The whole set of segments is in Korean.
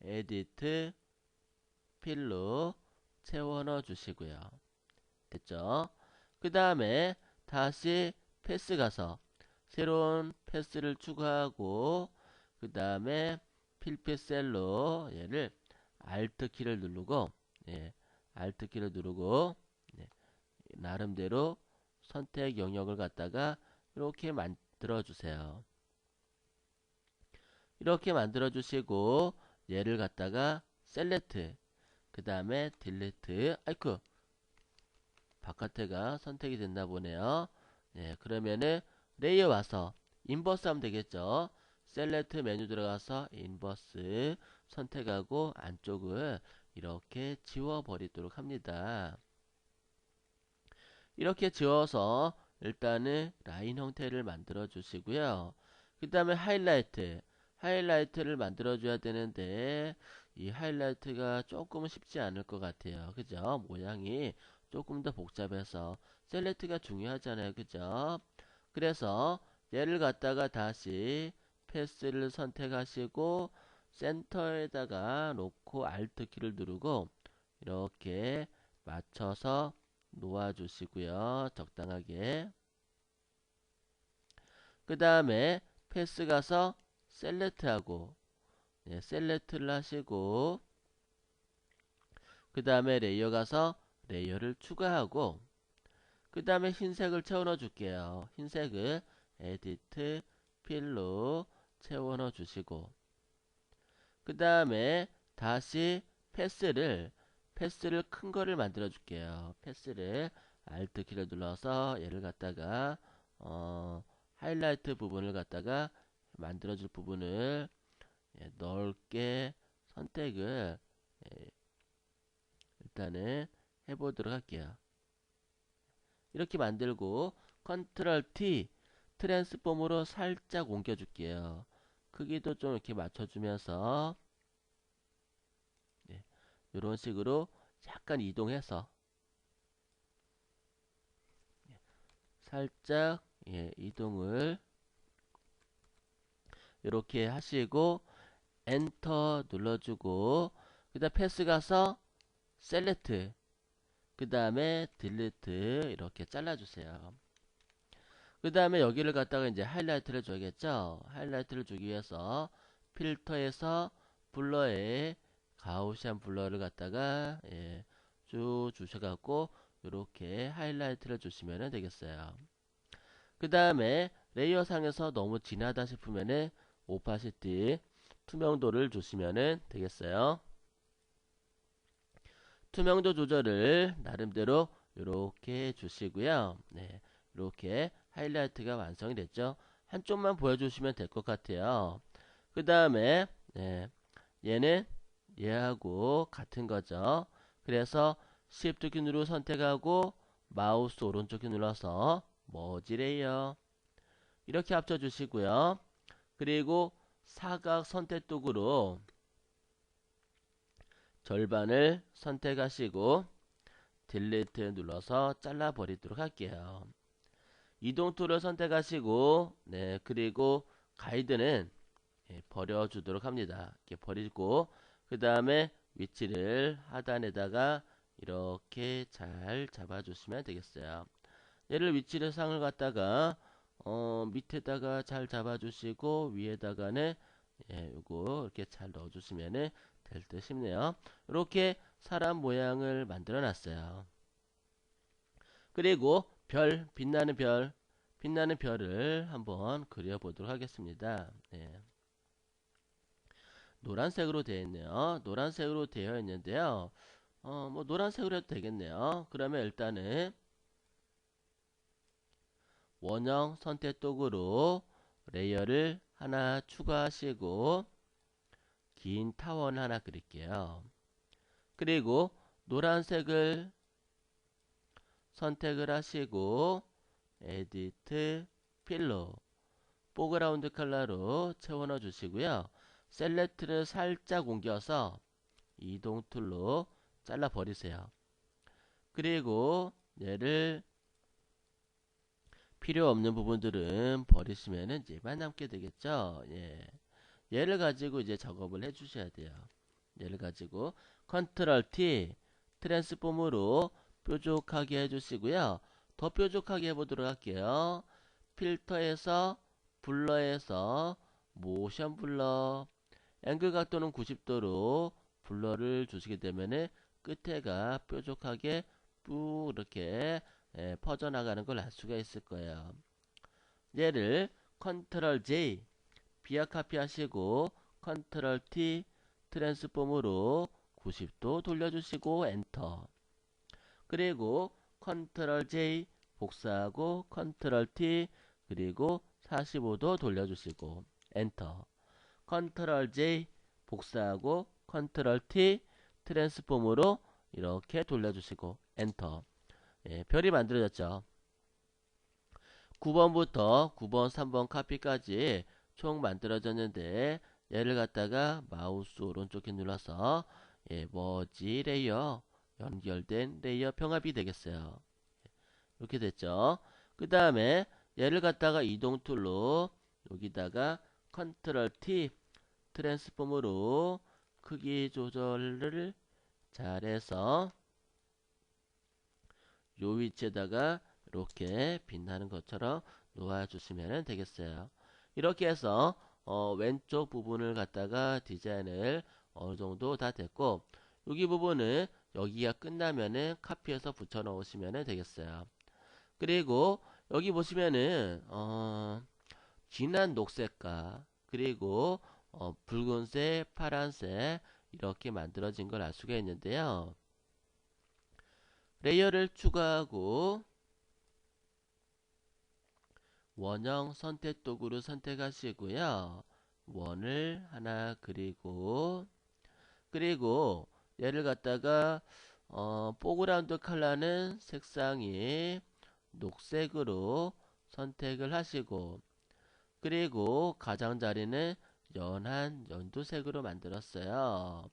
에디트 필로 채워 넣어 주시고요. 됐죠? 그 다음에 다시 패스 가서 새로운 패스를 추가하고 그 다음에 필필 셀로 얘를 Alt 키를 누르고 Alt 키를 누르고 나름대로 선택 영역을 갖다가 이렇게 만들어 주세요. 이렇게 만들어 주시고 얘를 갖다가 셀렉트 그 다음에 딜리트 아이쿠 바깥에가 선택이 됐나 보네요. 그러면은 레이어 와서 인버스 하면 되겠죠. 셀렉트 메뉴 들어가서 인버스 선택하고 안쪽을 이렇게 지워 버리도록 합니다. 이렇게 지워서 일단은 라인 형태를 만들어 주시고요. 그 다음에 하이라이트를 만들어 줘야 되는데 이 하이라이트가 조금 쉽지 않을 것 같아요. 그죠? 모양이 조금 더 복잡해서 셀렉트가 중요하잖아요. 그죠? 그래서 얘를 갖다가 다시 패스를 선택하시고 센터에다가 놓고 Alt 키를 누르고 이렇게 맞춰서 놓아주시고요. 적당하게. 그 다음에 패스 가서 셀렉트하고 셀렉트를 하시고 그 다음에 레이어 가서 레이어를 추가하고 그 다음에 흰색을 채워 넣어 줄게요. 흰색을 에디트 필로 채워 넣어 주시고 그 다음에 다시 패스를 큰 거를 만들어 줄게요. 패스를 Alt 키를 눌러서 얘를 갖다가 하이라이트 부분을 갖다가 만들어 줄 부분을 넓게 선택을 일단은 해보도록 할게요. 이렇게 만들고 컨트롤 T 트랜스폼으로 살짝 옮겨 줄게요. 크기도 좀 이렇게 맞춰주면서 이런 식으로 약간 이동해서 살짝 이동을 이렇게 하시고 엔터 눌러주고 그 다음 패스 가서 셀렉트 그 다음에 딜리트 이렇게 잘라주세요. 그 다음에 여기를 갖다가 이제 하이라이트를 줘야겠죠. 하이라이트를 주기 위해서 필터에서 블러에 가우시안 블러를 갖다가 쭉 주셔갖고 이렇게 하이라이트를 주시면 되겠어요. 그 다음에 레이어 상에서 너무 진하다 싶으면은 오파시티 투명도를 주시면 되겠어요. 투명도 조절을 나름대로 이렇게 주시고요. 이렇게 하이라이트가 완성이 됐죠. 한쪽만 보여주시면 될 것 같아요. 그 다음에 얘는 얘하고 같은 거죠. 그래서 Shift 키 누르고 선택하고 마우스 오른쪽 키 눌러서 머지 레이어 이렇게 합쳐주시고요. 그리고 사각 선택도구로 절반을 선택하시고 딜리트 눌러서 잘라 버리도록 할게요. 이동 툴을 선택하시고 그리고 가이드는 버려주도록 합니다. 이렇게 버리고 그 다음에 위치를 하단에다가 이렇게 잘 잡아주시면 되겠어요. 얘를 위치를 상을 갖다가 밑에다가 잘 잡아주시고 위에다가는 요거 이렇게 잘 넣어주시면 될 듯 싶네요. 이렇게 사람 모양을 만들어 놨어요. 그리고 빛나는 별을 한번 그려보도록 하겠습니다. 노란색으로 되어 있네요. 노란색으로 되어 있는데요. 뭐 노란색으로 해도 되겠네요. 그러면 일단은 원형 선택 도구로 레이어를 하나 추가하시고 긴 타원 하나 그릴게요. 그리고 노란색을 선택을 하시고 에디트 필로 포그라운드 컬러로 채워 넣어 주시고요. 셀렉트를 살짝 옮겨서 이동 툴로 잘라 버리세요. 그리고 얘를 필요 없는 부분들은 버리시면 이제만 남게 되겠죠. 얘를 가지고 이제 작업을 해 주셔야 돼요. 얘를 가지고 컨트롤 T 트랜스폼으로 뾰족하게 해주시고요. 더 뾰족하게 해보도록 할게요. 필터에서 블러에서 모션 블러 앵글 각도는 90도로 블러를 주시게 되면은 끝에가 뾰족하게 쭉 이렇게 퍼져나가는 걸 알 수가 있을 거예요. 얘를 컨트롤 J 비아 카피 하시고 컨트롤 T 트랜스폼으로 90도 돌려주시고 엔터. 그리고 컨트롤 J 복사하고 컨트롤 T 그리고 45도 돌려주시고 엔터. 컨트롤 J 복사하고 컨트롤 T 트랜스폼으로 이렇게 돌려주시고 엔터. 별이 만들어졌죠. 9번부터 9번, 3번 카피까지 총 만들어졌는데 얘를 갖다가 마우스 오른쪽 키 눌러서 머지 레이어 연결된 레이어 병합이 되겠어요. 이렇게 됐죠. 그 다음에 얘를 갖다가 이동 툴로 여기다가 컨트롤 T 트랜스폼으로 크기 조절을 잘해서 요 위치에다가 이렇게 빛나는 것처럼 놓아주시면 되겠어요. 이렇게 해서 왼쪽 부분을 갖다가 디자인을 어느 정도 다 됐고 여기 부분은 여기가 끝나면은 카피해서 붙여 넣으시면 되겠어요. 그리고 여기 보시면은 진한 녹색과 그리고 붉은색, 파란색 이렇게 만들어진 걸 알 수가 있는데요. 레이어를 추가하고 원형 선택 도구를 선택하시고요. 원을 하나 그리고 얘를 갖다가 포그라운드 컬러는 색상이 녹색으로 선택을 하시고 그리고 가장자리는 연한 연두색으로 만들었어요.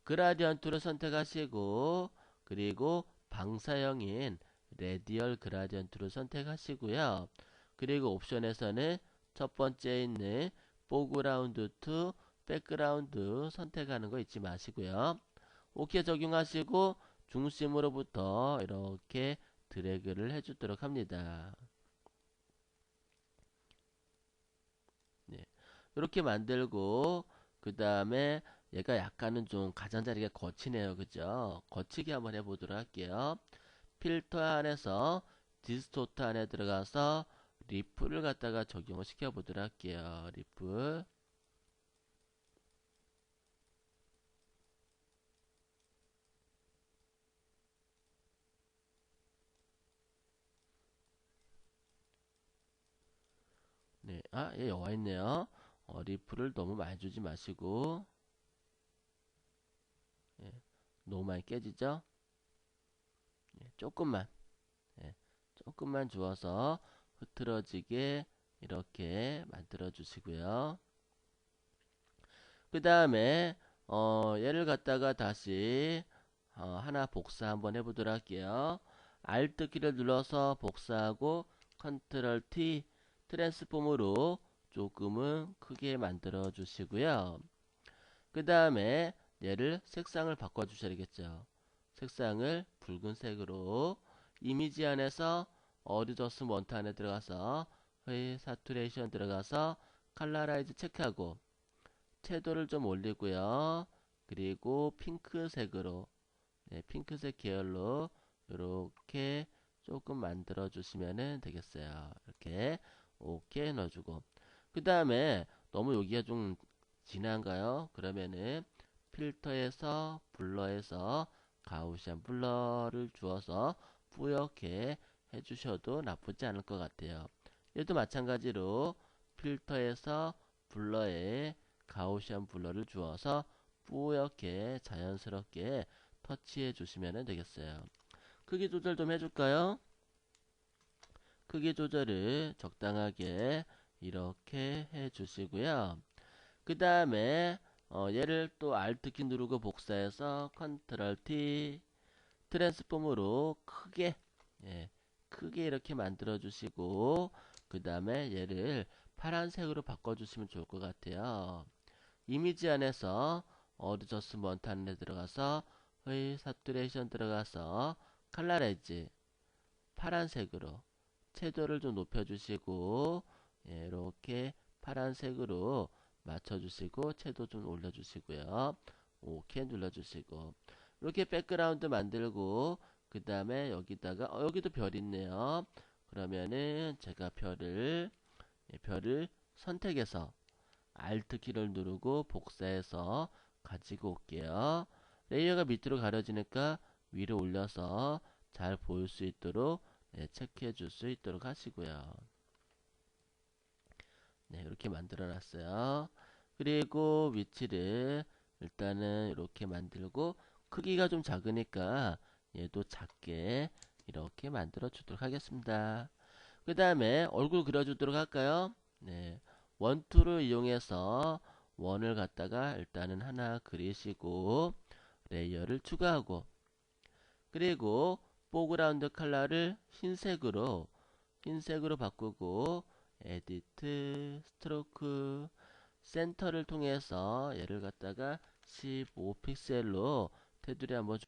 그라디언트를 선택하시고 그리고 방사형인 레디얼 그라디언트를 선택하시고요. 그리고 옵션에서는 첫 번째에 있는 포그라운드 투 백그라운드 선택하는 거 잊지 마시고요. 오케이 적용하시고 중심으로부터 이렇게 드래그를 해주도록 합니다. 네. 이렇게 만들고 그 다음에 얘가 약간은 좀 가장자리가 거치네요. 그죠? 거치게 한번 해보도록 할게요. 필터 안에서 디스토트 안에 들어가서 리플을 갖다가 적용을 시켜보도록 할게요. 리플. 네, 얘 여와 있네요. 리플을 너무 많이 주지 마시고, 예, 너무 많이 깨지죠? 조금만, 예, 조금만 주어서 흐트러지게 이렇게 만들어 주시고요. 그 다음에, 얘를 갖다가 다시, 하나 복사 한번 해보도록 할게요. Alt 키를 눌러서 복사하고, 컨트롤 T, 트랜스폼으로 조금은 크게 만들어 주시고요. 그 다음에 얘를 색상을 바꿔 주셔야 되겠죠. 색상을 붉은색으로 이미지 안에서 어드저스먼트 안에 들어가서 회의 사투레이션 들어가서 칼라라이즈 체크하고 채도를 좀 올리고요. 그리고 핑크색으로 핑크색 계열로 이렇게 조금 만들어 주시면 되겠어요. 이렇게 오케이 넣어주고 그 다음에 너무 여기가 좀 진한가요? 그러면은 필터에서 블러에서 가우시안 블러를 주어서 뿌옇게 해주셔도 나쁘지 않을 것 같아요. 얘도 마찬가지로 필터에서 블러에 가우시안 블러를 주어서 뿌옇게 자연스럽게 터치해 주시면 되겠어요. 크기 조절 좀 해줄까요? 크기 조절을 적당하게 이렇게 해 주시고요. 그 다음에 얘를 또 Alt 키 누르고 복사해서 컨트롤 T 트랜스폼으로 크게 크게 이렇게 만들어 주시고 그 다음에 얘를 파란색으로 바꿔 주시면 좋을 것 같아요. 이미지 안에서 어드저스먼트 하는 데 들어가서 사투레이션 들어가서 컬러 엣지 파란색으로 채도를 좀 높여주시고 예, 이렇게 파란색으로 맞춰주시고 채도 좀 올려주시고요. 오케이 눌러주시고 이렇게 백그라운드 만들고 그 다음에 여기다가 여기도 별 있네요. 그러면은 제가 별을 선택해서 Alt 키를 누르고 복사해서 가지고 올게요. 레이어가 밑으로 가려지니까 위로 올려서 잘 보일 수 있도록 네, 체크해 줄 수 있도록 하시고요. 네, 이렇게 만들어 놨어요. 그리고 위치를 일단은 이렇게 만들고 크기가 좀 작으니까 얘도 작게 이렇게 만들어 주도록 하겠습니다. 그 다음에 얼굴 그려주도록 할까요? 네, 원툴을 이용해서 원을 갖다가 일단은 하나 그리시고 레이어를 추가하고 그리고 포그라운드 컬러를 흰색으로 바꾸고 에디트 스트로크 센터를 통해서 얘를 갖다가 15픽셀로 테두리 한번